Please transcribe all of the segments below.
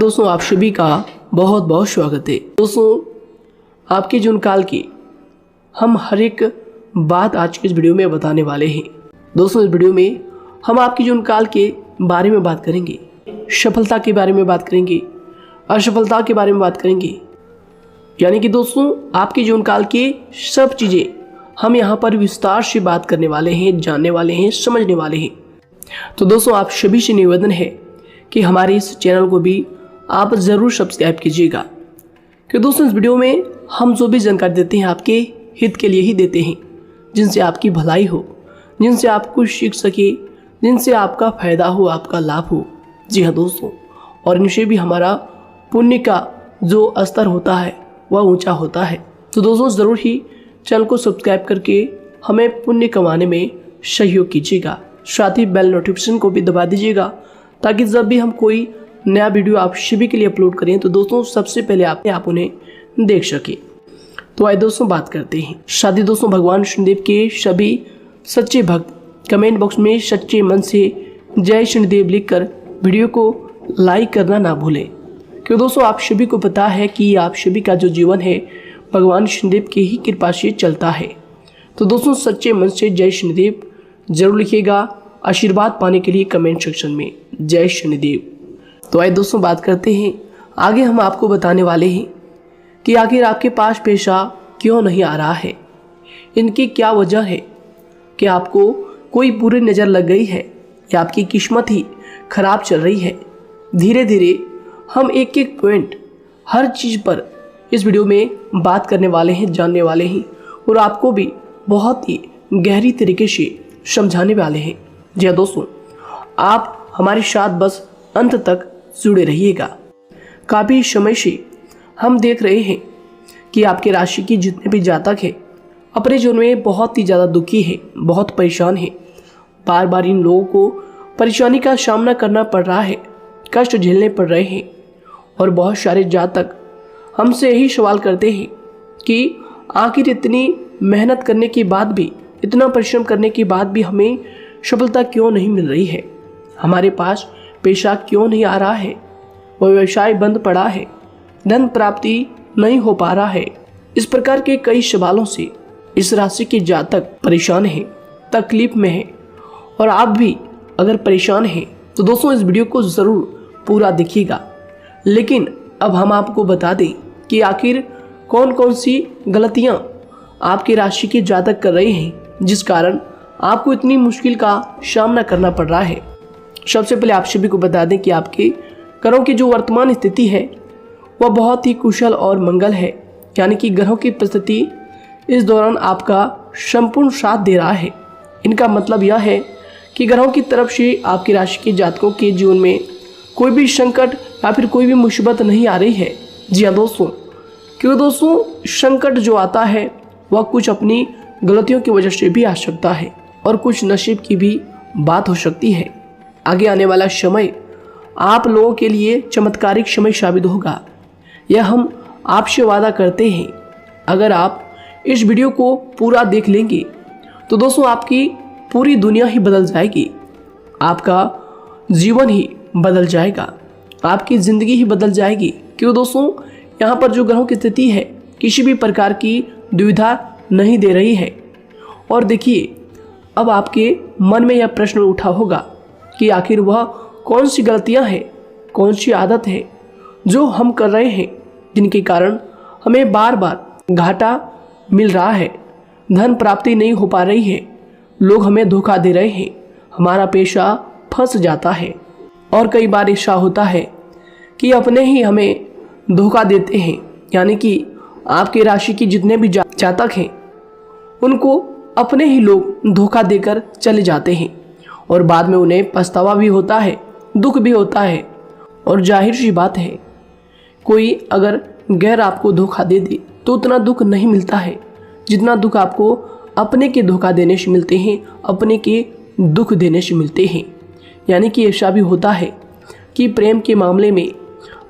दोस्तों आप सभी का बहुत बहुत स्वागत है। दोस्तों आपके जीवन काल की हम हर एक बात आज के इस वीडियो में बताने वाले हैं। दोस्तों इस वीडियो में हम आपके जीवन काल के बारे में बात करेंगे, सफलता के बारे में बात करेंगे, असफलता के बारे में बात करेंगे। यानी कि दोस्तों आपके जीवन काल की सब चीज़ें हम यहाँ पर विस्तार से बात करने वाले हैं, जानने वाले हैं, समझने वाले हैं। तो दोस्तों आप सभी से निवेदन है कि हमारे इस चैनल को भी आप ज़रूर सब्सक्राइब कीजिएगा, कि दोस्तों इस वीडियो में हम जो भी जानकारी देते हैं आपके हित के लिए ही देते हैं, जिनसे आपकी भलाई हो, जिनसे आप कुछ सीख सके, जिनसे आपका फ़ायदा हो, आपका लाभ हो। जी हाँ दोस्तों, और इनसे भी हमारा पुण्य का जो स्तर होता है वह ऊंचा होता है। तो दोस्तों ज़रूर ही चैनल को सब्सक्राइब करके हमें पुण्य कमाने में सहयोग कीजिएगा। साथ ही बेल नोटिफिकेशन को भी दबा दीजिएगा, ताकि जब भी हम कोई नया वीडियो आप सभी के लिए अपलोड करें तो दोस्तों सबसे पहले आप उन्हें देख सके। तो आइए दोस्तों बात करते हैं। साथ ही दोस्तों भगवान शनिदेव के सभी सच्चे भक्त कमेंट बॉक्स में सच्चे मन से जय शनिदेव लिखकर वीडियो को लाइक करना ना भूलें, क्योंकि दोस्तों आप सभी को पता है कि आप सभी का जो जीवन है भगवान शनिदेव की ही कृपा से चलता है। तो दोस्तों सच्चे मन से जय शनिदेव जरूर लिखिएगा, आशीर्वाद पाने के लिए कमेंट सेक्शन में जय शनिदेव। तो आइए दोस्तों बात करते हैं। आगे हम आपको बताने वाले हैं कि आखिर आपके पास पैसा क्यों नहीं आ रहा है, इनकी क्या वजह है, कि आपको कोई बुरी नज़र लग गई है या आपकी किस्मत ही खराब चल रही है। धीरे धीरे हम एक एक पॉइंट हर चीज़ पर इस वीडियो में बात करने वाले हैं, जानने वाले हैं, और आपको भी बहुत ही गहरी तरीके से समझाने वाले हैं। जी हाँ दोस्तों, आप हमारे साथ बस अंत तक जुड़े रहिएगा। काफ़ी समय से हम देख रहे हैं कि आपके राशि की जितने भी जातक हैं अपने जीवन में बहुत ही ज़्यादा दुखी है, बहुत परेशान है। बार बार इन लोगों को परेशानी का सामना करना पड़ रहा है, कष्ट झेलने पड़ रहे हैं। और बहुत सारे जातक हमसे यही सवाल करते हैं कि आखिर इतनी मेहनत करने के बाद भी, इतना परिश्रम करने के बाद भी हमें सफलता क्यों नहीं मिल रही है, हमारे पास पैसा क्यों नहीं आ रहा है, वह व्यवसाय बंद पड़ा है, धन प्राप्ति नहीं हो पा रहा है। इस प्रकार के कई सवालों से इस राशि के जातक परेशान हैं, तकलीफ में हैं। और आप भी अगर परेशान हैं तो दोस्तों इस वीडियो को ज़रूर पूरा देखिएगा। लेकिन अब हम आपको बता दें कि आखिर कौन कौन सी गलतियां आपकी राशि के जातक कर रहे हैं, जिस कारण आपको इतनी मुश्किल का सामना करना पड़ रहा है। सबसे पहले आप सभी को बता दें कि आपके ग्रहों की जो वर्तमान स्थिति है वह बहुत ही कुशल और मंगल है। यानी कि ग्रहों की परिस्थिति इस दौरान आपका संपूर्ण साथ दे रहा है। इनका मतलब यह है कि ग्रहों की तरफ से आपकी राशि के जातकों के जीवन में कोई भी संकट या फिर कोई भी मुसीबत नहीं आ रही है। जी हाँ दोस्तों, क्योंकि दोस्तों संकट जो आता है वह कुछ अपनी गलतियों की वजह से भी आ सकता है, और कुछ नसीब की भी बात हो सकती है। आगे आने वाला समय आप लोगों के लिए चमत्कारिक समय साबित होगा, यह हम आपसे वादा करते हैं। अगर आप इस वीडियो को पूरा देख लेंगे तो दोस्तों आपकी पूरी दुनिया ही बदल जाएगी, आपका जीवन ही बदल जाएगा, आपकी ज़िंदगी ही बदल जाएगी। क्यों दोस्तों यहाँ पर जो ग्रहों की स्थिति है किसी भी प्रकार की दुविधा नहीं दे रही है। और देखिए अब आपके मन में यह प्रश्न उठा होगा कि आखिर वह कौन सी गलतियां हैं, कौन सी आदत है जो हम कर रहे हैं, जिनके कारण हमें बार बार घाटा मिल रहा है, धन प्राप्ति नहीं हो पा रही है, लोग हमें धोखा दे रहे हैं, हमारा पैसा फंस जाता है। और कई बार ऐसा होता है कि अपने ही हमें धोखा देते हैं। यानी कि आपकी राशि की जितने भी जातक हैं उनको अपने ही लोग धोखा देकर चले जाते हैं, और बाद में उन्हें पछतावा भी होता है, दुख भी होता है। और जाहिर सी बात है, कोई अगर गैर आपको धोखा दे दे तो उतना दुख नहीं मिलता है जितना दुख आपको अपने के धोखा देने से मिलते हैं, अपने के दुख देने से मिलते हैं। यानी कि ऐसा भी होता है कि प्रेम के मामले में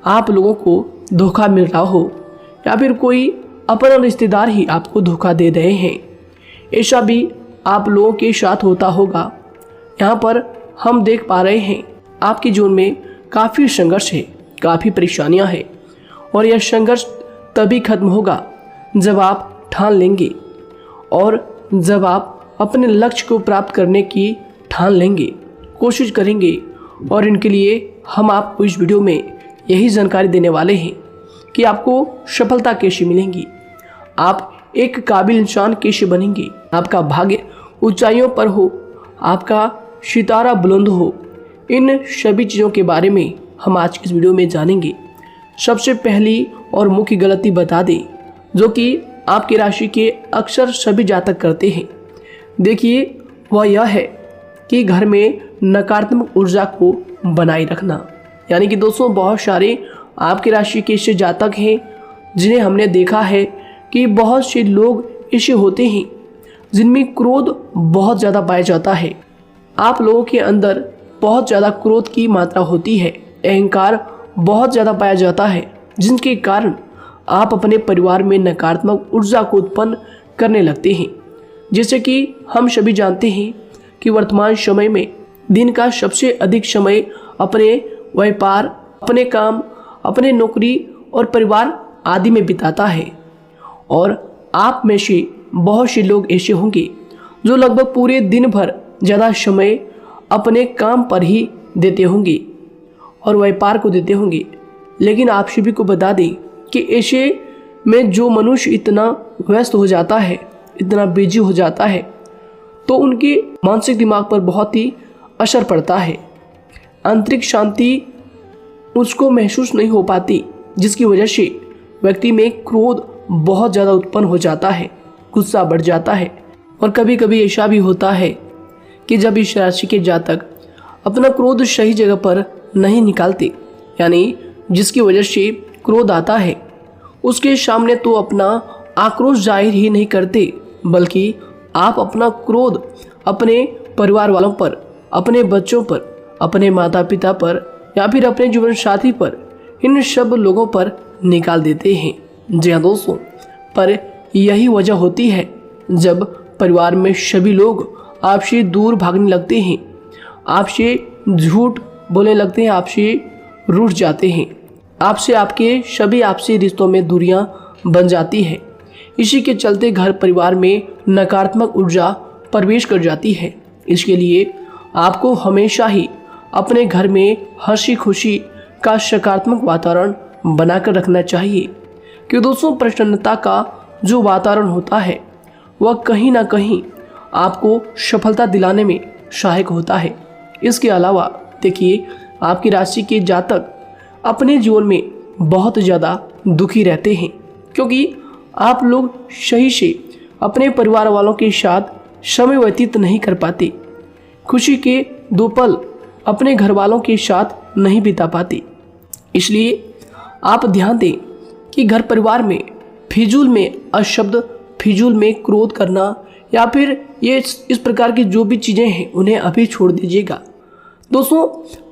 आप लोगों को धोखा मिल रहा हो, या फिर कोई अपना रिश्तेदार ही आपको धोखा दे रहे हैं। ऐसा भी आप लोगों के साथ होता होगा। यहाँ पर हम देख पा रहे हैं आपके जीवन में काफ़ी संघर्ष है, काफ़ी परेशानियां हैं और यह संघर्ष तभी खत्म होगा जब आप ठान लेंगे और जब आप अपने लक्ष्य को प्राप्त करने की ठान लेंगे, कोशिश करेंगे। और इनके लिए हम आपको इस वीडियो में यही जानकारी देने वाले हैं कि आपको सफलता कैसे मिलेंगी, आप एक काबिल इंसान कैसे बनेंगे, आपका भाग्य ऊंचाइयों पर हो, आपका सितारा बुलंद हो। इन सभी चीज़ों के बारे में हम आज की इस वीडियो में जानेंगे। सबसे पहली और मुख्य गलती बता दें जो कि आपकी राशि के अक्सर सभी जातक करते हैं, देखिए वह यह है कि घर में नकारात्मक ऊर्जा को बनाए रखना। यानी कि दोस्तों, बहुत सारे आपकी राशि के ऐसे जातक हैं जिन्हें हमने देखा है कि बहुत से लोग ऐसे होते हैं जिनमें क्रोध बहुत ज़्यादा पाया जाता है। आप लोगों के अंदर बहुत ज़्यादा क्रोध की मात्रा होती है, अहंकार बहुत ज़्यादा पाया जाता है, जिनके कारण आप अपने परिवार में नकारात्मक ऊर्जा को उत्पन्न करने लगते हैं। जैसे कि हम सभी जानते हैं कि वर्तमान समय में दिन का सबसे अधिक समय अपने व्यापार, अपने काम, अपने नौकरी और परिवार आदि में बिताता है। और आप में से बहुत से लोग ऐसे होंगे जो लगभग पूरे दिन भर ज़्यादा समय अपने काम पर ही देते होंगे और व्यापार को देते होंगे। लेकिन आप सभी को बता दें कि ऐसे में जो मनुष्य इतना व्यस्त हो जाता है, इतना बिजी हो जाता है, तो उनके मानसिक दिमाग पर बहुत ही असर पड़ता है। आंतरिक शांति उसको महसूस नहीं हो पाती, जिसकी वजह से व्यक्ति में क्रोध बहुत ज़्यादा उत्पन्न हो जाता है, गुस्सा बढ़ जाता है। और कभी कभी ऐसा भी होता है कि जब इस राशि के जातक अपना क्रोध सही जगह पर नहीं निकालते, यानी जिसकी वजह से क्रोध आता है, उसके सामने तो अपना आक्रोश जाहिर ही नहीं करते, बल्कि आप अपना क्रोध अपने परिवार वालों पर, अपने बच्चों पर, अपने माता पिता पर या फिर अपने जीवन साथी पर, इन सब लोगों पर निकाल देते हैं। जी हाँ दोस्तों, पर यही वजह होती है जब परिवार में सभी लोग आपसे दूर भागने लगते हैं, आपसे झूठ बोलने लगते हैं, आपसे रूठ जाते हैं, आपसे आपके सभी आपसी रिश्तों में दूरियां बन जाती है। इसी के चलते घर परिवार में नकारात्मक ऊर्जा प्रवेश कर जाती है। इसके लिए आपको हमेशा ही अपने घर में हंसी खुशी का सकारात्मक वातावरण बनाकर रखना चाहिए, कि दोस्तों प्रसन्नता का जो वातावरण होता है वह कहीं ना कहीं आपको सफलता दिलाने में सहायक होता है। इसके अलावा देखिए, आपकी राशि के जातक अपने जीवन में बहुत ज़्यादा दुखी रहते हैं, क्योंकि आप लोग सही से अपने परिवार वालों के साथ समय व्यतीत नहीं कर पाते, खुशी के दो पल अपने घर वालों के साथ नहीं बिता पाते। इसलिए आप ध्यान दें कि घर परिवार में फिजूल में अशब्द, फिजूल में क्रोध करना या फिर ये इस प्रकार की जो भी चीज़ें हैं उन्हें अभी छोड़ दीजिएगा। दोस्तों,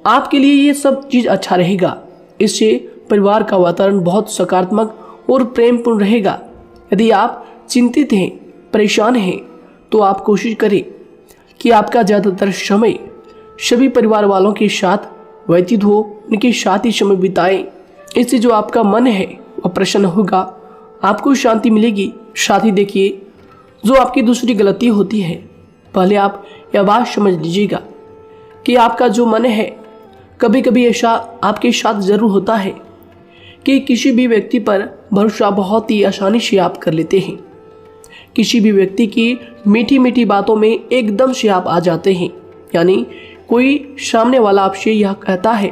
आपके लिए ये सब चीज़ अच्छा रहेगा। इससे परिवार का वातावरण बहुत सकारात्मक और प्रेमपूर्ण रहेगा। यदि आप चिंतित हैं, परेशान हैं, तो आप कोशिश करें कि आपका ज़्यादातर समय सभी परिवार वालों के साथ व्यतीत हो, उनके साथ ही समय बिताएं। इससे जो आपका मन है वह प्रसन्न होगा, आपको शांति मिलेगी। साथ ही देखिए, जो आपकी दूसरी गलती होती है, पहले आप यह बात समझ लीजिएगा कि आपका जो मन है, कभी कभी ऐसा आपके साथ ज़रूर होता है कि किसी भी व्यक्ति पर भरोसा बहुत ही आसानी से आप कर लेते हैं। किसी भी व्यक्ति की मीठी मीठी बातों में एकदम से आप आ जाते हैं। यानी कोई सामने वाला आपसे यह कहता है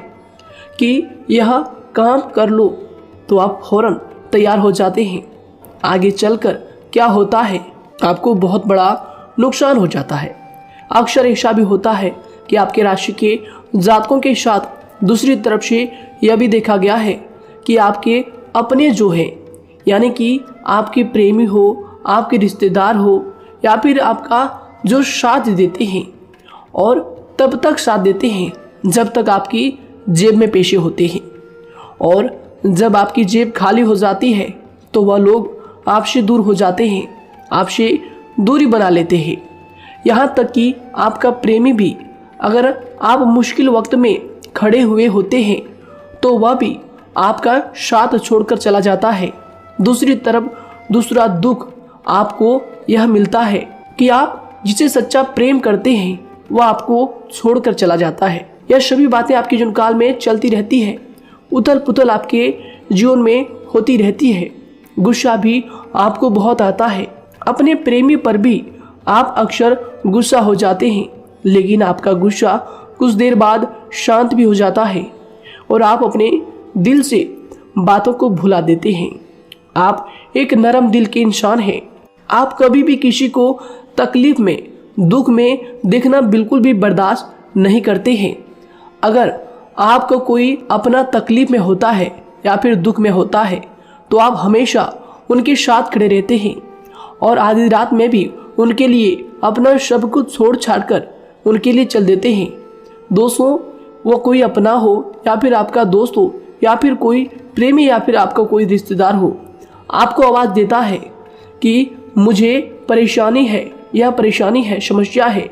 कि यह काम कर लो, तो आप फौरन तैयार हो जाते हैं। आगे चलकर क्या होता है, आपको बहुत बड़ा नुकसान हो जाता है। अक्सर ऐसा भी होता है कि आपके राशि के जातकों के साथ दूसरी तरफ से यह भी देखा गया है कि आपके अपने जो हैं, यानी कि आपके प्रेमी हो, आपके रिश्तेदार हो या फिर आपका जो साथ देते हैं, और तब तक साथ देते हैं जब तक आपकी जेब में पैसे होते हैं, और जब आपकी जेब खाली हो जाती है तो वह लोग आपसे दूर हो जाते हैं, आपसे दूरी बना लेते हैं। यहाँ तक कि आपका प्रेमी भी, अगर आप मुश्किल वक्त में खड़े हुए होते हैं तो वह भी आपका साथ छोड़कर चला जाता है। दूसरी तरफ दूसरा दुख आपको यह मिलता है कि आप जिसे सच्चा प्रेम करते हैं वह आपको छोड़कर चला जाता है। यह सभी बातें आपके जीवन काल में चलती रहती है। उथल पुथल आपके जीवन में होती रहती है। गुस्सा भी आपको बहुत आता है। अपने प्रेमी पर भी आप अक्सर गुस्सा हो जाते हैं, लेकिन आपका गुस्सा कुछ देर बाद शांत भी हो जाता है और आप अपने दिल से बातों को भुला देते हैं। आप एक नरम दिल के इंसान हैं। आप कभी भी किसी को तकलीफ में, दुख में देखना बिल्कुल भी बर्दाश्त नहीं करते हैं। अगर आपको कोई अपना तकलीफ में होता है या फिर दुख में होता है तो आप हमेशा उनके साथ खड़े रहते हैं और आधी रात में भी उनके लिए अपना सब कुछ छोड़ छाड़ कर उनके लिए चल देते हैं। दोस्तों, वो कोई अपना हो या फिर आपका दोस्त हो या फिर कोई प्रेमी या फिर आपका कोई रिश्तेदार हो, आपको आवाज़ देता है कि मुझे परेशानी है, यह परेशानी है, समस्या है,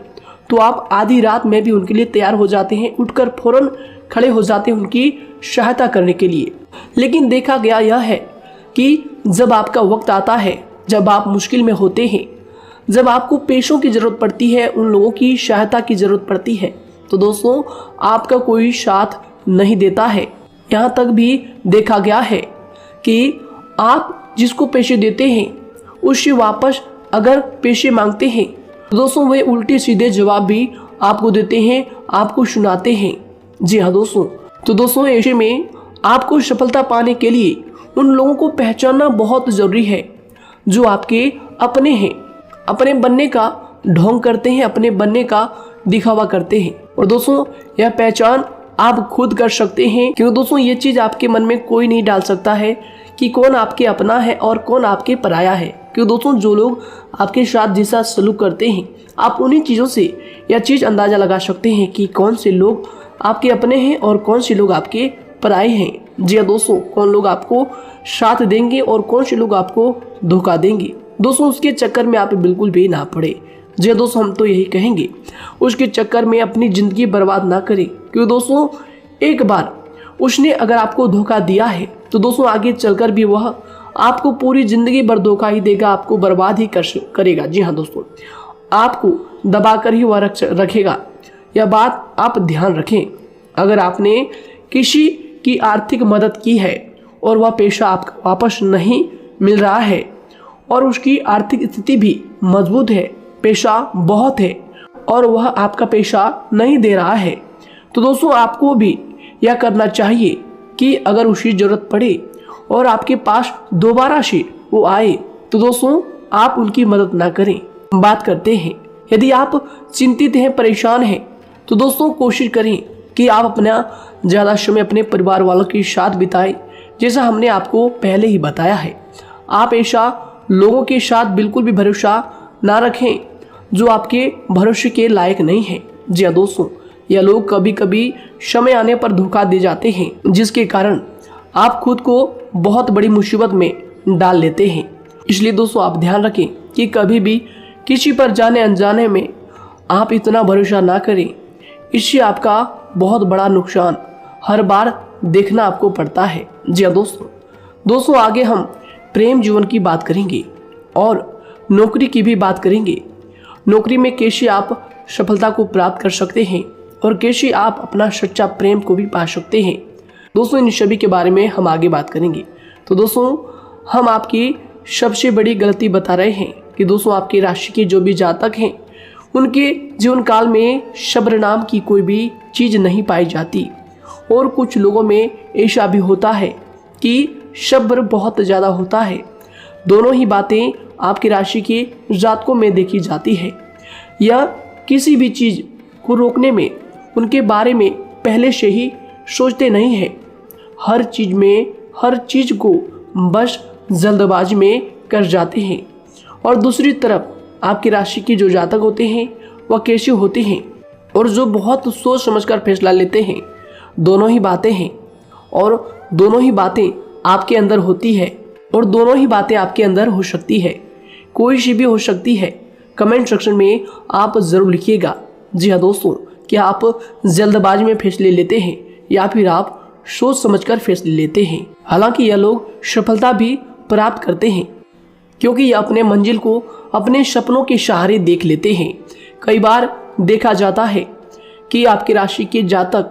तो आप आधी रात में भी उनके लिए तैयार हो जाते हैं, उठकर फौरन खड़े हो जाते हैं उनकी सहायता करने के लिए। लेकिन देखा गया यह है कि जब आपका वक्त आता है, जब आप मुश्किल में होते हैं, जब आपको पैसों की ज़रूरत पड़ती है, उन लोगों की सहायता की ज़रूरत पड़ती है, तो दोस्तों आपका कोई साथ नहीं देता है। यहाँ तक भी देखा गया है कि आप जिसको पैसे देते हैं उससे वापस अगर पैसे मांगते हैं तो दोस्तों वे उल्टे सीधे जवाब भी आपको देते हैं, आपको सुनाते हैं। जी हाँ दोस्तों, तो दोस्तों ऐसे में आपको सफलता पाने के लिए उन लोगों को पहचानना बहुत ज़रूरी है जो आपके अपने हैं, अपने बनने का ढोंग करते हैं, अपने बनने का दिखावा करते हैं। और दोस्तों यह पहचान आप खुद कर सकते हैं, क्योंकि दोस्तों ये चीज़ आपके मन में कोई नहीं डाल सकता है कि कौन आपके अपना है और कौन आपके पराया है। क्योंकि दोस्तों जो लोग आपके साथ जैसा सलूक करते हैं, आप उन्हीं चीज़ों से यह चीज़ अंदाज़ा लगा सकते हैं कि कौन से लोग आपके अपने हैं और कौन से लोग आपके पराए हैं। जी हाँ दोस्तों, कौन लोग आपको साथ देंगे और कौन से लोग आपको धोखा देंगे। दोस्तों उसके चक्कर में आप बिल्कुल भी ना पड़े। जी हाँ दोस्तों, हम तो यही कहेंगे उसके चक्कर में अपनी ज़िंदगी बर्बाद ना करें, क्योंकि दोस्तों एक बार उसने अगर आपको धोखा दिया है तो दोस्तों आगे चलकर भी वह आपको पूरी ज़िंदगी भर धोखा ही देगा, आपको बर्बाद ही करेगा। जी हाँ दोस्तों, आपको दबा कर ही वह रखेगा। यह बात आप ध्यान रखें। अगर आपने किसी की आर्थिक मदद की है और वह पैसा आपको वापस नहीं मिल रहा है और उसकी आर्थिक स्थिति भी मजबूत है, पैसा बहुत है और वह आपका पैसा नहीं दे रहा है, तो दोस्तों आपको भी यह करना चाहिए कि अगर उसकी ज़रूरत पड़े और आपके पास दोबारा से वो आए तो दोस्तों आप उनकी मदद ना करें। बात करते हैं, यदि आप चिंतित हैं, परेशान हैं, तो दोस्तों कोशिश करें कि आप अपना ज़्यादा समय अपने परिवार वालों के साथ बिताएं, जैसा हमने आपको पहले ही बताया है। आप ऐसा लोगों के साथ बिल्कुल भी भरोसा ना रखें जो आपके भरोसे के लायक नहीं है। जी हाँ दोस्तों, यह लोग कभी कभी समय आने पर धोखा दे जाते हैं, जिसके कारण आप खुद को बहुत बड़ी मुसीबत में डाल लेते हैं। इसलिए दोस्तों आप ध्यान रखें कि कभी भी किसी पर जाने अनजाने में आप इतना भरोसा ना करें, इससे आपका बहुत बड़ा नुकसान हर बार देखना आपको पड़ता है। जी हाँ दोस्तों आगे हम प्रेम जीवन की बात करेंगे और नौकरी की भी बात करेंगे। नौकरी में कैसे आप सफलता को प्राप्त कर सकते हैं और कैसे आप अपना सच्चा प्रेम को भी पा सकते हैं। दोस्तों इन सभी के बारे में हम आगे बात करेंगे। तो दोस्तों हम आपकी सबसे बड़ी गलती बता रहे हैं कि दोस्तों आपकी राशि के जो भी जातक हैं उनके जीवन काल में सब्र नाम की कोई भी चीज़ नहीं पाई जाती, और कुछ लोगों में ऐसा भी होता है कि सब्र बहुत ज़्यादा होता है। दोनों ही बातें आपकी राशि के जातकों में देखी जाती है। या किसी भी चीज़ को रोकने में उनके बारे में पहले से ही सोचते नहीं हैं, हर चीज़ को बस जल्दबाजी में कर जाते हैं। और दूसरी तरफ आपकी राशि के जो जातक होते हैं वह कैसे होते हैं और जो बहुत सोच समझकर फैसला लेते हैं। दोनों ही बातें हैं और दोनों ही बातें आपके अंदर होती है और दोनों ही बातें आपके अंदर हो सकती है, कोई सी भी हो सकती है। कमेंट सेक्शन में आप ज़रूर लिखिएगा। जी हाँ दोस्तों, क्या आप जल्दबाजी में फैसले लेते हैं या फिर आप सोच समझकर फैसले लेते हैं। हालांकि यह लोग सफलता भी प्राप्त करते हैं क्योंकि यह अपने मंजिल को अपने सपनों के सहारे देख लेते हैं। कई बार देखा जाता है कि आपकी राशि के जातक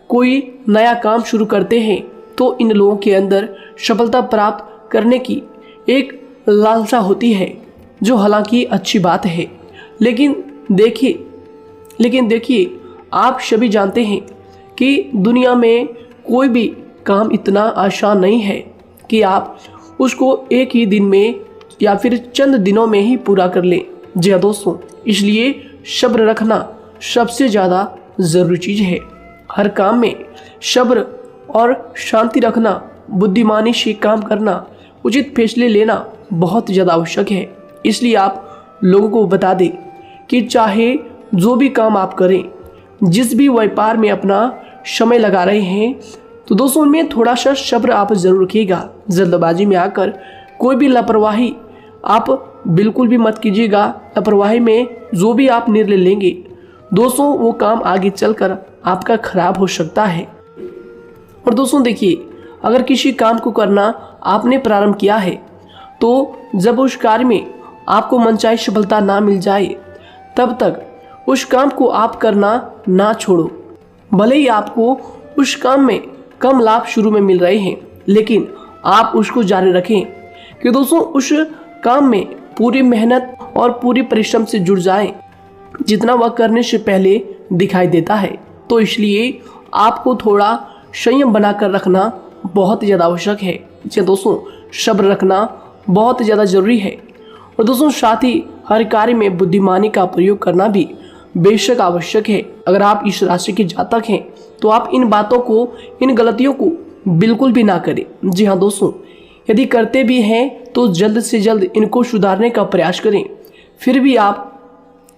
कोई नया काम शुरू करते हैं तो इन लोगों के अंदर सफलता प्राप्त करने की एक लालसा होती है, जो हालांकि अच्छी बात है। लेकिन देखिए आप सभी जानते हैं कि दुनिया में कोई भी काम इतना आसान नहीं है कि आप उसको एक ही दिन में या फिर चंद दिनों में ही पूरा कर लें। जी हाँ दोस्तों, इसलिए सब्र रखना सबसे ज़्यादा ज़रूरी चीज़ है। हर काम में सब्र और शांति रखना, बुद्धिमानी से काम करना, उचित फैसले लेना बहुत ज़्यादा आवश्यक है। इसलिए आप लोगों को बता दें कि चाहे जो भी काम आप करें, जिस भी व्यापार में अपना समय लगा रहे हैं, तो दोस्तों उनमें थोड़ा सा सब्र आप जरूर रखिएगा। जल्दबाजी में आकर कोई भी लापरवाही आप बिल्कुल भी मत कीजिएगा। लापरवाही में जो भी आप निर्णय लेंगे दोस्तों, वो काम आगे चलकर आपका खराब हो सकता है। और दोस्तों देखिए, अगर किसी काम को करना आपने प्रारंभ किया है तो जब उस कार्य में आपको मनचाही सफलता ना मिल जाए तब तक उस काम को आप करना ना छोड़ो। भले ही आपको उस काम में कम लाभ शुरू में मिल रहे हैं, लेकिन आप उसको जारी रखें कि दोस्तों उस काम में पूरी मेहनत और पूरी परिश्रम से जुड़ जाए जितना वह करने से पहले दिखाई देता है। तो इसलिए आपको थोड़ा संयम बनाकर रखना बहुत ज़्यादा आवश्यक है। जी दोस्तों, सब्र रखना बहुत ज़्यादा ज़रूरी है। और दोस्तों साथ ही हर कार्य में बुद्धिमानी का प्रयोग करना भी बेशक आवश्यक है। अगर आप इस राशि के जातक हैं तो आप इन बातों को, इन गलतियों को बिल्कुल भी ना करें। जी हाँ दोस्तों, यदि करते भी हैं तो जल्द से जल्द इनको सुधारने का प्रयास करें।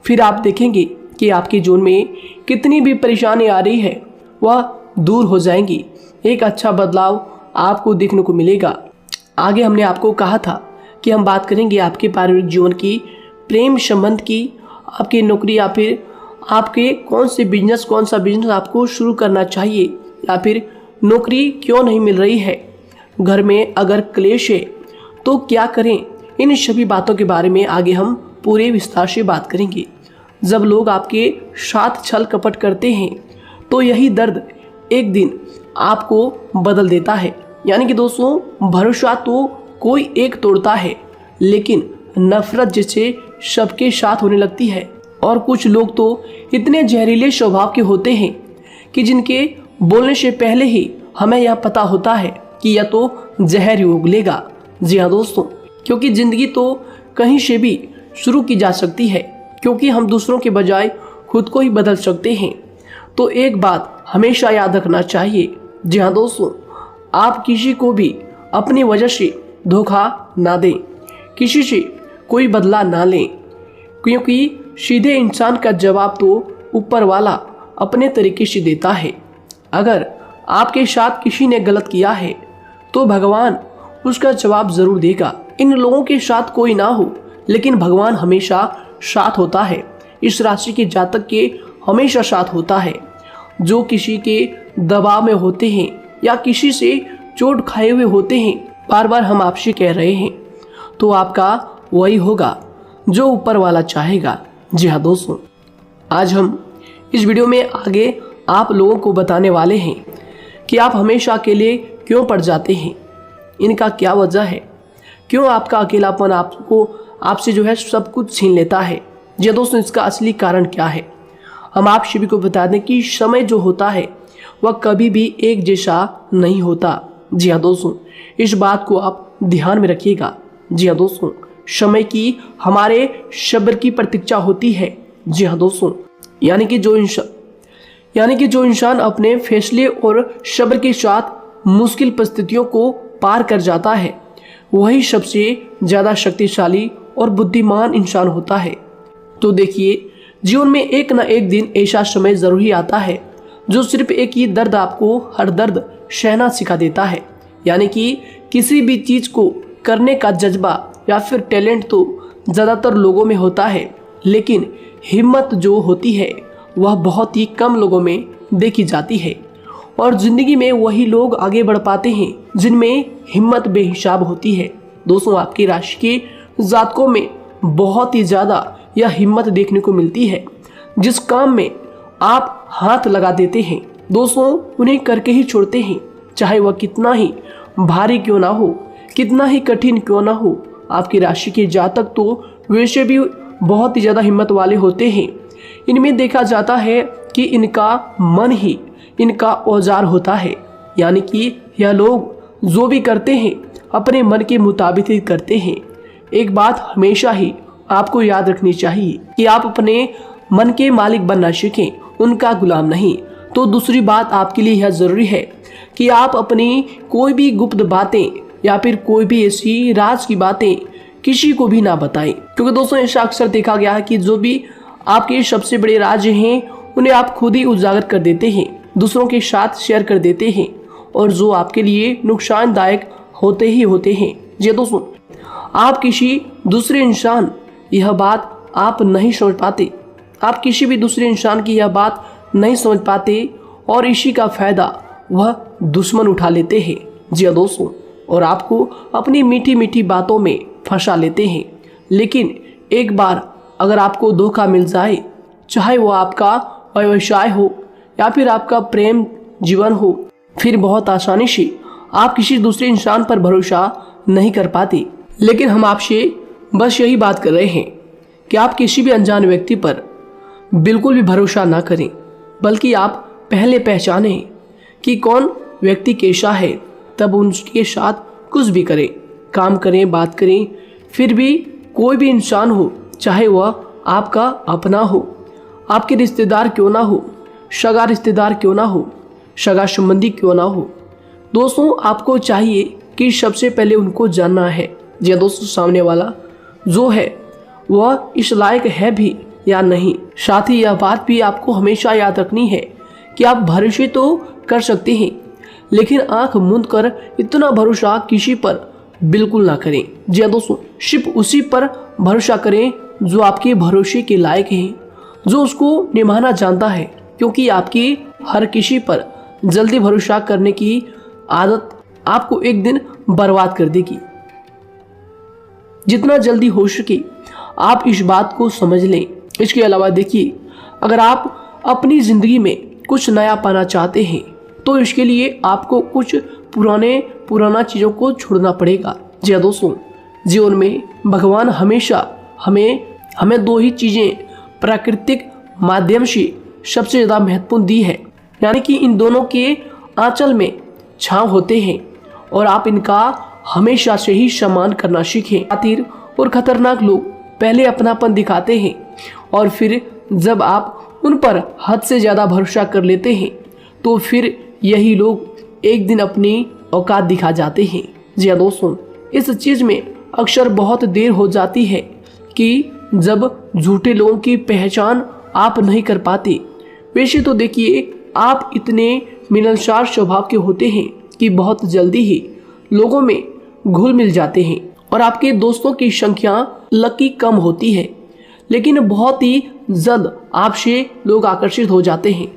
फिर आप देखेंगे कि आपके जीवन में कितनी भी परेशानी आ रही है वह दूर हो जाएंगी। एक अच्छा बदलाव आपको देखने को मिलेगा। आगे हमने आपको कहा था कि हम बात करेंगे आपके पारिवारिक जीवन की, प्रेम संबंध की, आपकी नौकरी या फिर आपके कौन सा बिजनेस आपको शुरू करना चाहिए, या फिर नौकरी क्यों नहीं मिल रही है, घर में अगर क्लेश है तो क्या करें। इन सभी बातों के बारे में आगे हम पूरे विस्तार से बात करेंगे। जब लोग आपके साथ छल कपट करते हैं तो यही दर्द एक दिन आपको बदल देता है। यानी कि दोस्तों, भरोसा तो कोई एक तोड़ता है, लेकिन नफरत जैसे सबके साथ होने लगती है। और कुछ लोग तो इतने जहरीले स्वभाव के होते हैं कि जिनके बोलने से पहले ही हमें यह पता होता है कि यह तो जहर ही उगलेगा। जी हाँ दोस्तों, क्योंकि ज़िंदगी तो कहीं से भी शुरू की जा सकती है, क्योंकि हम दूसरों के बजाय खुद को ही बदल सकते हैं। तो एक बात हमेशा याद रखना चाहिए। जी हाँ दोस्तों, आप किसी को भी अपनी वजह से धोखा ना दें, किसी से कोई बदला ना लें, क्योंकि सीधे इंसान का जवाब तो ऊपर वाला अपने तरीके से देता है। अगर आपके साथ किसी ने गलत किया है तो भगवान उसका जवाब जरूर देगा। इन लोगों के साथ कोई ना हो, लेकिन भगवान हमेशा साथ होता है। इस राशि के जातक के हमेशा साथ होता है। जो किसी के दबाव में होते हैं या किसी से चोट खाए हुए होते हैं, बार बार हम आपसे कह रहे हैं, तो आपका वही होगा जो ऊपर वाला चाहेगा। जी हाँ दोस्तों, आज हम इस वीडियो में आगे आप लोगों को बताने वाले हैं कि आप हमेशा अकेले क्यों पड़ जाते हैं, इनका क्या वजह है, क्यों आपका अकेलापन आपसे जो है सब कुछ छीन लेता है। जी दोस्तों, इसका असली कारण क्या है हम आप सभी को बता दें कि समय जो होता है वह कभी भी एक जैसा नहीं होता। जी हाँ दोस्तों, इस बात को आप ध्यान में रखिएगा। जी हाँ दोस्तों, समय की हमारे सब्र की प्रतीक्षा होती है। जी हाँ दोस्तों, यानी कि जो इंसान अपने फैसले और सब्र के साथ मुश्किल परिस्थितियों को पार कर जाता है वही सबसे ज़्यादा शक्तिशाली और बुद्धिमान इंसान होता है। तो देखिए, जीवन में एक ना एक दिन ऐसा समय जरूर ही आता है जो सिर्फ एक ही दर्द आपको हर दर्द सहना सिखा देता है। यानी कि किसी भी चीज़ को करने का जज्बा या फिर टैलेंट तो ज़्यादातर लोगों में होता है, लेकिन हिम्मत जो होती है वह बहुत ही कम लोगों में देखी जाती है। और जिंदगी में वही लोग आगे बढ़ पाते हैं जिनमें हिम्मत बेहिसाब होती है। दोस्तों, आपकी राशि के जातकों में बहुत ही ज़्यादा यह हिम्मत देखने को मिलती है। जिस काम में आप हाथ लगा देते हैं दोस्तों, उन्हें करके ही छोड़ते हैं, चाहे वह कितना ही भारी क्यों ना हो, कितना ही कठिन क्यों ना हो। आपकी राशि के जातक तो वैसे भी बहुत ही ज़्यादा हिम्मत वाले होते हैं। इनमें देखा जाता है कि इनका मन ही इनका औजार होता है, यानी कि यह लोग जो भी करते हैं अपने मन के मुताबिक ही करते हैं। एक बात हमेशा ही आपको याद रखनी चाहिए कि आप अपने मन के मालिक बनना सीखें, उनका गुलाम नहीं। तो दूसरी बात आपके लिए यह ज़रूरी है कि आप अपनी कोई भी गुप्त बातें या फिर कोई भी ऐसी राज की बातें किसी को भी ना बताएं, क्योंकि दोस्तों ऐसा अक्सर देखा गया है कि जो भी आपके सबसे बड़े राज हैं उन्हें आप खुद ही उजागर कर देते हैं, दूसरों के साथ शेयर कर देते हैं, और जो आपके लिए नुकसानदायक होते ही होते हैं। जी दोस्तों, आप किसी दूसरे इंसान यह बात आप नहीं समझ पाते, आप किसी भी दूसरे इंसान की यह बात नहीं समझ पाते, और इसी का फायदा वह दुश्मन उठा लेते हैं। जी दोस्तों, और आपको अपनी मीठी मीठी बातों में फंसा लेते हैं। लेकिन एक बार अगर आपको धोखा मिल जाए, चाहे वो आपका व्यवसाय हो या फिर आपका प्रेम जीवन हो, फिर बहुत आसानी से आप किसी दूसरे इंसान पर भरोसा नहीं कर पाते। लेकिन हम आपसे बस यही बात कर रहे हैं कि आप किसी भी अनजान व्यक्ति पर बिल्कुल भी भरोसा ना करें, बल्कि आप पहले पहचानें कि कौन व्यक्ति कैसा है, तब उनके साथ कुछ भी करें, काम करें, बात करें। फिर भी कोई भी इंसान हो, चाहे वह आपका अपना हो, आपके रिश्तेदार क्यों ना हो, सगा रिश्तेदार क्यों ना हो, सगा संबंधी क्यों ना हो, दोस्तों आपको चाहिए कि सबसे पहले उनको जानना है या दोस्तों सामने वाला जो है वह इस लायक है भी या नहीं। साथ ही यह बात भी आपको हमेशा याद रखनी है कि आप भरोसे तो कर सकते हैं, लेकिन आंख मूंद कर इतना भरोसा किसी पर बिल्कुल ना करें। जी दोस्तों, सिर्फ उसी पर भरोसा करें जो आपके भरोसे के लायक है, जो उसको निभाना जानता है, क्योंकि आपकी हर किसी पर जल्दी भरोसा करने की आदत आपको एक दिन बर्बाद कर देगी। जितना जल्दी हो सके आप इस बात को समझ लें। इसके अलावा देखिए, अगर आप अपनी ज़िंदगी में कुछ नया पाना चाहते हैं तो इसके लिए आपको कुछ पुराना चीज़ों को छोड़ना पड़ेगा। जी दोस्तों, जीवन में भगवान हमेशा हमें दो ही चीज़ें प्राकृतिक माध्यम से सबसे ज़्यादा महत्वपूर्ण दी है, यानी कि इन दोनों के आंचल में छांव होते हैं, और आप इनका हमेशा से ही सम्मान करना सीखें। शातिर और खतरनाक लोग पहले अपनापन दिखाते हैं, और फिर जब आप उन पर हद से ज़्यादा भरोसा कर लेते हैं तो फिर यही लोग एक दिन अपनी औकात दिखा जाते हैं। जी हाँ दोस्तों, इस चीज़ में अक्सर बहुत देर हो जाती है कि जब झूठे लोगों की पहचान आप नहीं कर पाते। वैसे तो देखिए, आप इतने मिलनसार स्वभाव के होते हैं कि बहुत जल्दी ही लोगों में घुल मिल जाते हैं, और आपके दोस्तों की संख्या लकी कम होती है, लेकिन बहुत ही जल्द आपसे लोग आकर्षित हो जाते हैं।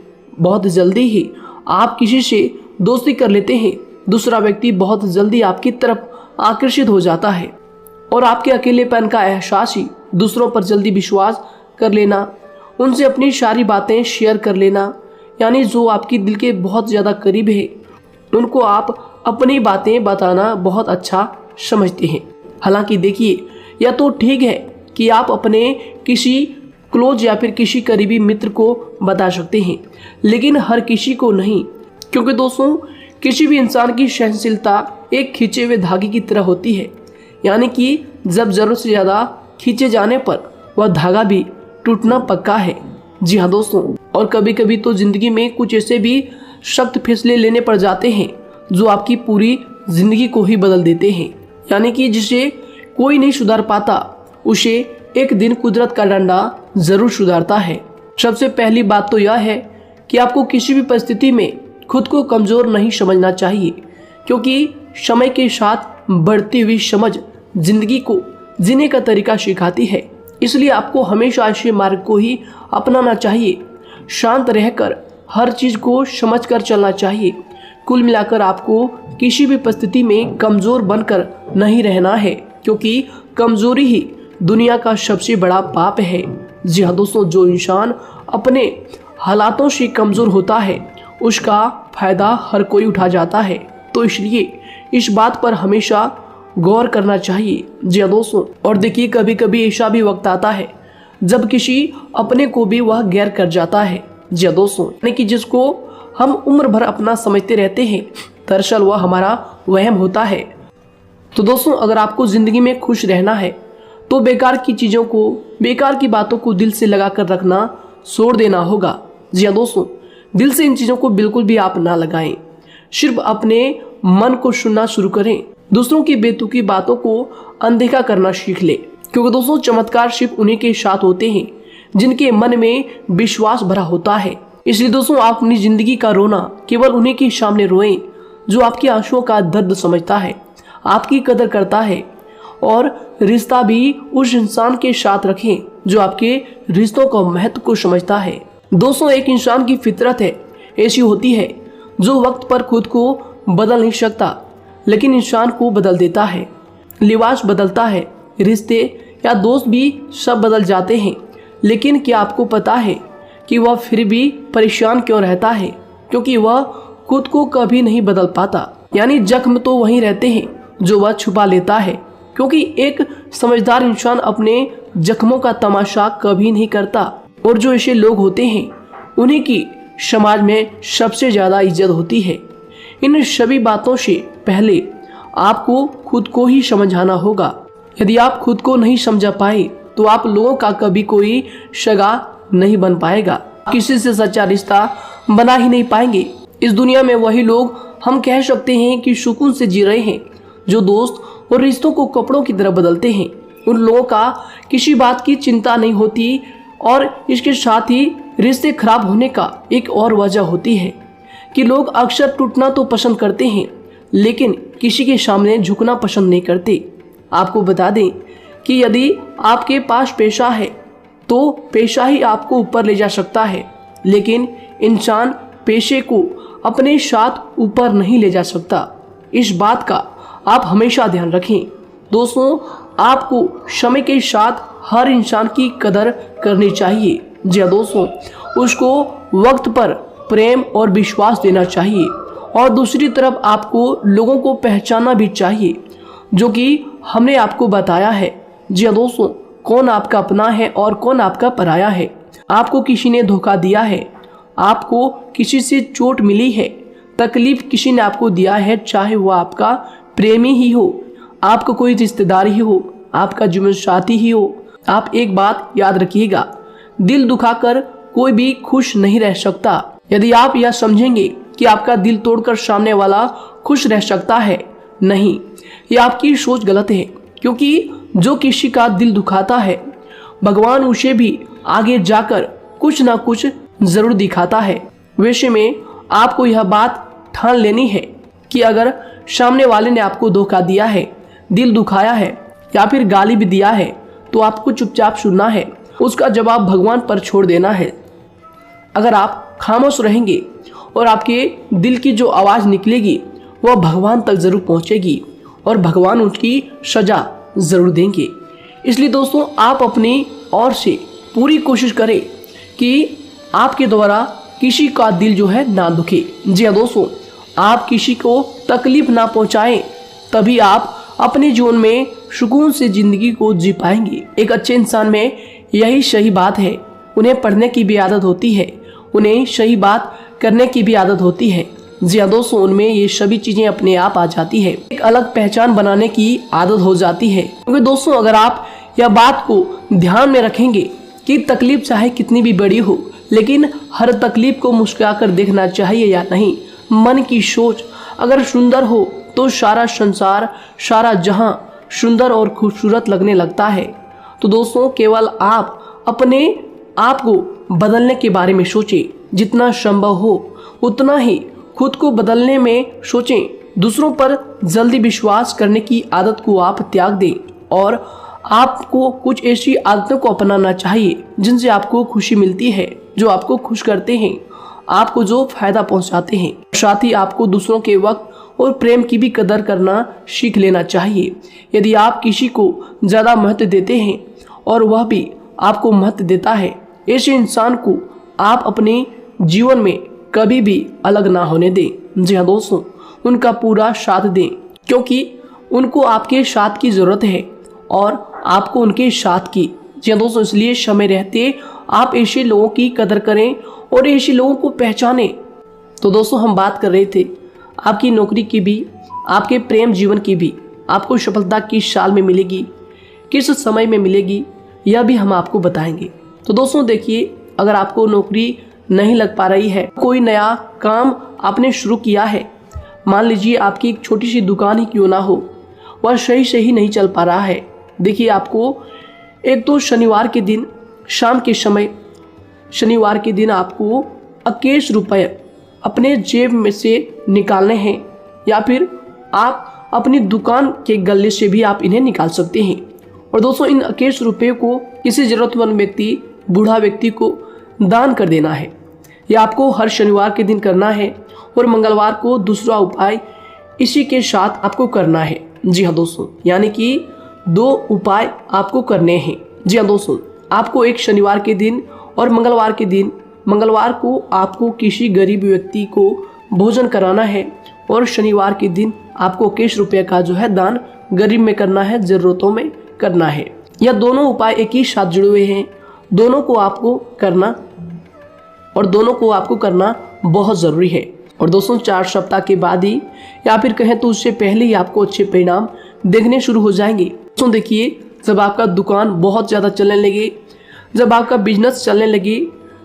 बहुत जल्दी ही आप किसी से दोस्ती कर लेते हैं, दूसरा व्यक्ति बहुत जल्दी आपकी तरफ आकर्षित हो जाता है, और आपके अकेलेपन का एहसास ही दूसरों पर जल्दी विश्वास कर लेना, उनसे अपनी सारी बातें शेयर कर लेना, यानी जो आपकी दिल के बहुत ज़्यादा करीब है उनको आप अपनी बातें बताना बहुत अच्छा समझते हैं। हालांकि देखिए, यह तो ठीक है कि आप अपने किसी क्लोज या फिर किसी करीबी मित्र को बता सकते हैं, लेकिन हर किसी को नहीं, क्योंकि दोस्तों किसी भी इंसान की सहनशीलता एक खींचे हुए धागे की तरह होती है, यानी कि जब ज़रूरत से ज़्यादा खींचे जाने पर वह धागा भी टूटना पक्का है। जी हाँ दोस्तों, और कभी कभी तो ज़िंदगी में कुछ ऐसे भी सख्त फैसले लेने पड़ जाते हैं जो आपकी पूरी ज़िंदगी को ही बदल देते हैं, यानी कि जिसे कोई नहीं सुधार पाता उसे एक दिन कुदरत का डंडा ज़रूर सुधारता है। सबसे पहली बात तो यह है कि आपको किसी भी परिस्थिति में खुद को कमज़ोर नहीं समझना चाहिए, क्योंकि समय के साथ बढ़ती हुई समझ जिंदगी को जीने का तरीका सिखाती है। इसलिए आपको हमेशा ऐसे मार्ग को ही अपनाना चाहिए। शांत रहकर हर चीज़ को समझ कर चलना चाहिए। कुल मिलाकर आपको किसी भी परिस्थिति में कमज़ोर बनकर नहीं रहना है, क्योंकि कमज़ोरी ही दुनिया का सबसे बड़ा पाप है। जी हाँ दोस्तों, जो इंसान अपने हालातों से कमज़ोर होता है उसका फ़ायदा हर कोई उठा जाता है। तो इसलिए इस बात पर हमेशा गौर करना चाहिए। जी हाँ दोस्तों, और देखिए कभी कभी ऐसा भी वक्त आता है जब किसी अपने को भी वह गैर कर जाता है। जी हाँ दोस्तों, यानी कि जिसको हम उम्र भर अपना समझते रहते हैं, दरअसल वह हमारा वहम होता है। तो दोस्तों, अगर आपको ज़िंदगी में खुश रहना है तो बेकार की चीज़ों को, बेकार की बातों को दिल से लगा कर रखना छोड़ देना होगा। जी हाँ दोस्तों, दिल से इन चीज़ों को बिल्कुल भी आप ना लगाएं। सिर्फ अपने मन को सुनना शुरू करें। दूसरों की बेतुकी बातों को अनदेखा करना सीख ले, क्योंकि दोस्तों चमत्कार सिर्फ उन्हीं के साथ होते हैं जिनके मन में विश्वास भरा होता है। इसलिए दोस्तों, आप अपनी जिंदगी का रोना केवल उन्हीं के सामने रोएं जो आपके आंसुओं का दर्द समझता है, आपकी कदर करता है, और रिश्ता भी उस इंसान के साथ रखें जो आपके रिश्तों का महत्व को समझता है। दोस्तों, एक इंसान की फितरत है ऐसी होती है जो वक्त पर खुद को बदल नहीं सकता, लेकिन इंसान को बदल देता है। लिबास बदलता है, रिश्ते या दोस्त भी सब बदल जाते हैं, लेकिन क्या आपको पता है कि वह फिर भी परेशान क्यों रहता है? क्योंकि वह खुद को कभी नहीं बदल पाता। यानी जख्म तो वहीं रहते हैं जो वह छुपा लेता है, क्योंकि एक समझदार इंसान अपने जख्मों का तमाशा कभी नहीं करता। और जो ऐसे लोग होते हैं उन्हीं की समाज में सबसे ज़्यादा इज्जत होती है। इन सभी बातों से पहले आपको खुद को ही समझाना होगा। यदि आप खुद को नहीं समझा पाए तो आप लोगों का कभी कोई सगा नहीं बन पाएगा, किसी से सच्चा रिश्ता बना ही नहीं पाएंगे। इस दुनिया में वही लोग हम कह सकते हैं कि सुकून से जी रहे हैं जो दोस्त और रिश्तों को कपड़ों की तरह बदलते हैं। उन लोगों का किसी बात की चिंता नहीं होती, और इसके साथ ही रिश्ते खराब होने का एक और वजह होती है कि लोग अक्सर टूटना तो पसंद करते हैं, लेकिन किसी के सामने झुकना पसंद नहीं करते। आपको बता दें कि यदि आपके पास पैसा है तो पैसा ही आपको ऊपर ले जा सकता है, लेकिन इंसान पैसे को अपने साथ ऊपर नहीं ले जा सकता। इस बात का आप हमेशा ध्यान रखें। दोस्तों, आपको समय के साथ हर इंसान की कदर करनी चाहिए। जी हाँ दोस्तों, उसको वक्त पर प्रेम और विश्वास देना चाहिए, और दूसरी तरफ आपको लोगों को पहचानना भी चाहिए जो कि हमने आपको बताया है। जी हाँ दोस्तों, कौन आपका अपना है और कौन आपका पराया है। आपको किसी ने धोखा दिया है, आपको किसी से चोट मिली है, तकलीफ किसी ने आपको दिया है, चाहे वो आपका प्रेमी ही हो, आपका कोई रिश्तेदार ही हो, आपका जीवन साथी ही हो। आप एक बात याद रखिएगा, दिल दुखाकर कोई भी खुश नहीं रह सकता। यदि आप यह समझेंगे कि आपका दिल तोड़कर सामने वाला खुश रह सकता है, नहीं, यह आपकी सोच गलत है। क्योंकि जो किसी का दिल दुखाता है, भगवान उसे भी आगे जाकर कुछ ना कुछ जरूर दिखाता है। वैसे में आपको यह बात ठान लेनी है कि अगर सामने वाले ने आपको धोखा दिया है, दिल दुखाया है या फिर गाली भी दिया है, तो आपको चुपचाप सुनना है, उसका जवाब भगवान पर छोड़ देना है। अगर आप खामोश रहेंगे और आपके दिल की जो आवाज़ निकलेगी वह भगवान तक ज़रूर पहुंचेगी, और भगवान उसकी सज़ा ज़रूर देंगे। इसलिए दोस्तों, आप अपनी ओर से पूरी कोशिश करें कि आपके द्वारा किसी का दिल जो है ना दुखे। जी हाँ दोस्तों, आप किसी को तकलीफ ना पहुंचाएं, तभी आप अपने जीवन में सुकून से ज़िंदगी को जी पाएंगे। एक अच्छे इंसान में यही सही बात है। उन्हें पढ़ने की भी आदत होती है, उन्हें सही बात करने की भी आदत होती है। जी हाँ दोस्तों, उनमें ये सभी चीज़ें अपने आप आ जाती है। एक अलग पहचान बनाने की आदत हो जाती है। क्योंकि दोस्तों, अगर आप यह बात को ध्यान में रखेंगे कि तकलीफ चाहे कितनी भी बड़ी हो, लेकिन हर तकलीफ को मुस्कुराकर देखना चाहिए या नहीं। मन की सोच अगर सुंदर हो तो सारा संसार, सारा जहां सुंदर और खूबसूरत लगने लगता है। तो दोस्तों, केवल आप अपने आप को बदलने के बारे में सोचें, जितना संभव हो उतना ही खुद को बदलने में सोचें। दूसरों पर जल्दी विश्वास करने की आदत को आप त्याग दें, और आपको कुछ ऐसी आदतों को अपनाना चाहिए जिनसे आपको खुशी मिलती है, जो आपको खुश करते हैं। आपको जो फायदा पहुंचाते हैं। साथ ही आपको दूसरों के वक्त और प्रेम की भी कदर करना सीख लेना चाहिए। यदि आप किसी को ज़्यादा महत्व देते हैं और वह भी आपको महत्व देता है, ऐसे इंसान को आप अपने जीवन में कभी भी अलग ना होने दें। जी हाँ दोस्तों, उनका पूरा साथ दें, क्योंकि उनको आपके साथ की ज़रूरत है और आपको उनके साथ की। जी हाँ दोस्तों, इसलिए समय रहते आप ऐसे लोगों की कदर करें और ऐसे लोगों को पहचानें। तो दोस्तों, हम बात कर रहे थे आपकी नौकरी की भी, आपके प्रेम जीवन की भी। आपको सफलता किस साल में मिलेगी, किस समय में मिलेगी, यह भी हम आपको बताएंगे। तो दोस्तों देखिए, अगर आपको नौकरी नहीं लग पा रही है, कोई नया काम आपने शुरू किया है, मान लीजिए आपकी एक छोटी सी दुकान ही क्यों ना हो, वह सही से ही नहीं चल पा रहा है। देखिए, आपको एक तो शनिवार के दिन शाम के समय, शनिवार के दिन आपको 21 रुपये अपने जेब में से निकालने हैं, या फिर आप अपनी दुकान के गले से भी आप इन्हें निकाल सकते हैं। और दोस्तों, इन 21 रुपये को किसी ज़रूरतमंद व्यक्ति, बूढ़ा व्यक्ति को दान कर देना है। यह आपको हर शनिवार के दिन करना है और मंगलवार को दूसरा उपाय इसी के साथ आपको करना है। जी हाँ दोस्तों, यानी कि 2 उपाय आपको करने हैं। जी हाँ दोस्तों, आपको एक शनिवार के दिन और मंगलवार के दिन, मंगलवार को आपको किसी गरीब व्यक्ति को भोजन कराना है और शनिवार के दिन आपको 21 रुपये का जो है दान गरीब में करना है, ज़रूरतों में करना है। यह दोनों उपाय एक ही साथ जुड़े हुए हैं, दोनों को आपको करना और दोनों को आपको करना बहुत ज़रूरी है। और दोस्तों, 4 सप्ताह के बाद ही, या फिर कहें तो उससे पहले ही आपको अच्छे परिणाम देखने शुरू हो जाएंगे। दोस्तों देखिए, जब आपका दुकान बहुत ज़्यादा चलने लगे, जब आपका बिजनेस चलने लगे,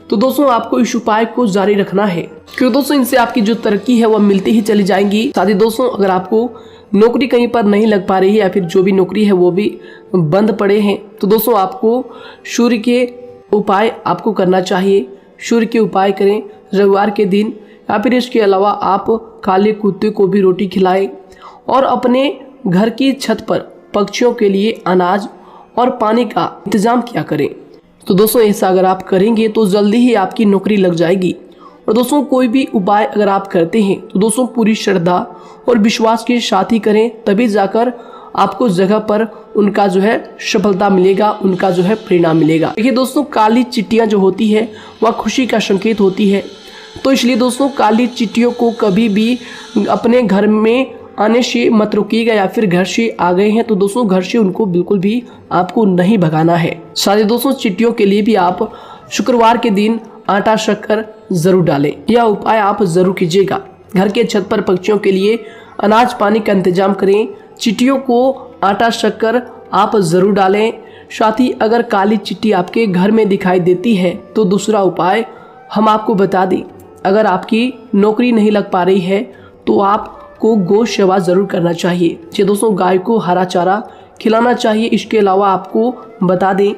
तो दोस्तों आपको इस उपाय को जारी रखना है, क्योंकि दोस्तों इनसे आपकी जो तरक्की है वह मिलती ही चली जाएंगी। साथ ही दोस्तों, अगर आपको नौकरी कहीं पर नहीं लग पा रही है या फिर जो भी नौकरी है वो भी बंद पड़े हैं, तो दोस्तों आपको सूर्य के उपाय आपको करना चाहिए। सूर्य के उपाय करें रविवार के दिन, या फिर इसके अलावा आप काले कुत्ते को भी रोटी खिलाएं और अपने घर की छत पर पक्षियों के लिए अनाज और पानी का इंतजाम किया करें। तो दोस्तों, ऐसा अगर आप करेंगे तो जल्दी ही आपकी नौकरी लग जाएगी। और दोस्तों, कोई भी उपाय अगर आप करते हैं तो दोस्तों पूरी श्रद्धा और विश्वास के साथ ही करें, तभी जाकर आपको जगह पर उनका जो है सफलता मिलेगा, उनका जो है परिणाम मिलेगा। देखिए दोस्तों, काली चिट्टियाँ जो होती है वह खुशी का संकेत होती है, तो इसलिए दोस्तों काली चिट्टियों को कभी भी अपने घर में आने से मत रोकिएगा, या फिर घर से आ गए हैं तो दोस्तों घर से उनको बिल्कुल भी आपको नहीं भगाना है। साथ दोस्तों, चिट्टियों के लिए भी आप शुक्रवार के दिन आटा शक्कर जरूर डालें, यह उपाय आप जरूर कीजिएगा। घर के छत पर पक्षियों के लिए अनाज पानी का इंतजाम करें, चिट्टियों को आटा शक्कर आप जरूर डालें। साथ ही अगर काली चिट्टी आपके घर में दिखाई देती है तो दूसरा उपाय हम आपको बता दें, अगर आपकी नौकरी नहीं लग पा रही है तो आपको गौ सेवा जरूर करना चाहिए। जी दोस्तों, गाय को हरा चारा खिलाना चाहिए। इसके अलावा आपको बता दें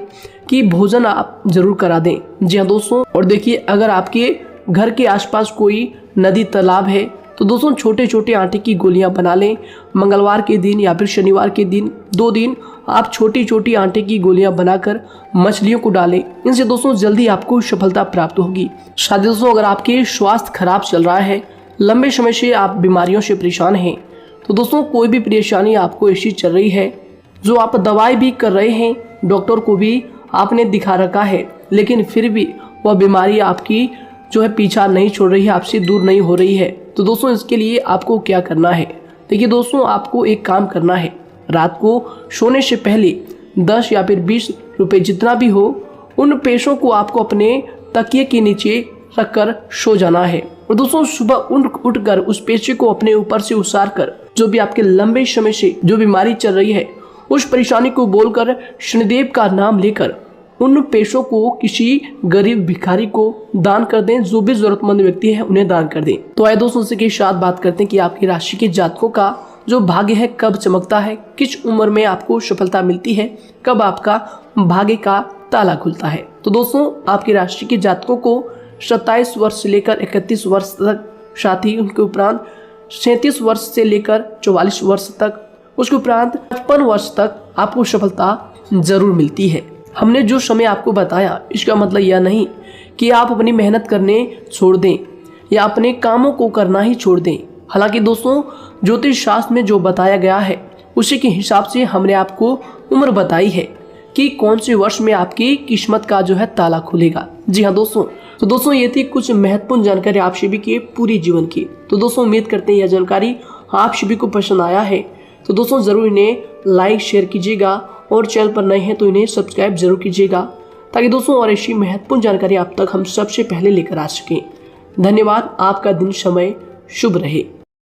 कि भोजन आप जरूर करा दें। जी हाँ दोस्तों, और देखिए, अगर आपके घर के आसपास कोई नदी तालाब है तो दोस्तों छोटे छोटे आटे की गोलियां बना लें। मंगलवार के दिन या फिर शनिवार के दिन 2 दिन आप छोटी छोटी आटे की गोलियां बनाकर मछलियों को डालें। इनसे दोस्तों जल्दी आपको सफलता प्राप्त होगी। साथ ही दोस्तों, अगर आपके स्वास्थ्य खराब चल रहा है, लंबे समय से आप बीमारियों से परेशान हैं, तो दोस्तों कोई भी परेशानी आपको ऐसी चल रही है जो आप दवाई भी कर रहे हैं, डॉक्टर को भी आपने दिखा रखा है, लेकिन फिर भी वह बीमारी आपकी जो है पीछा नहीं छोड़ रही है, आपसे दूर नहीं हो रही है, तो दोस्तों इसके लिए आपको क्या करना है। देखिए दोस्तों, आपको एक काम करना है, रात को सोने से पहले 10 या फिर 20 रुपए जितना भी हो, उन पैसों को आपको अपने तकिए के नीचे रखकर सो जाना है। और दोस्तों सुबह उठकर उस पैसे को अपने ऊपर से उतार कर, जो भी आपके लंबे समय से जो बीमारी चल रही है उस परेशानी को बोलकर शनिदेव का नाम लेकर उन पैसों को किसी गरीब भिखारी को दान कर दें। जो भी जरूरतमंद व्यक्ति है उन्हें दान कर दें। तो आइए दोस्तों इसी के साथ बात करते हैं कि आपकी राशि के जातकों का जो भाग्य है कब चमकता है, किस उम्र में आपको सफलता मिलती है, कब आपका भाग्य का ताला खुलता है। तो दोस्तों आपकी राशि के जातकों को 27 वर्ष से लेकर 31 वर्ष तक, साथ ही उनके उपरांत 37 वर्ष से लेकर 44 वर्ष तक, उसके उपरांत 55 वर्ष तक आपको सफलता जरूर मिलती है। हमने जो समय आपको बताया इसका मतलब यह नहीं कि आप अपनी मेहनत करने छोड़ दें या अपने कामों को करना ही छोड़ दें। हालांकि दोस्तों ज्योतिष शास्त्र में जो बताया गया है उसी के हिसाब से हमने आपको उम्र बताई है कि कौन से वर्ष में आपकी किस्मत का जो है ताला खुलेगा। जी हाँ दोस्तों, तो दोस्तों ये थी कुछ महत्वपूर्ण जानकारी आप सभी की पूरी जीवन की। तो दोस्तों उम्मीद करते हैं यह जानकारी आप सभी को पसंद आया है। तो दोस्तों जरूर इन्हें लाइक शेयर कीजिएगा और चैनल पर नए हैं तो इन्हें सब्सक्राइब जरूर कीजिएगा, ताकि दोस्तों और ऐसी महत्वपूर्ण जानकारी आप तक हम सबसे पहले लेकर आ सकें। धन्यवाद। आपका दिन समय शुभ रहे।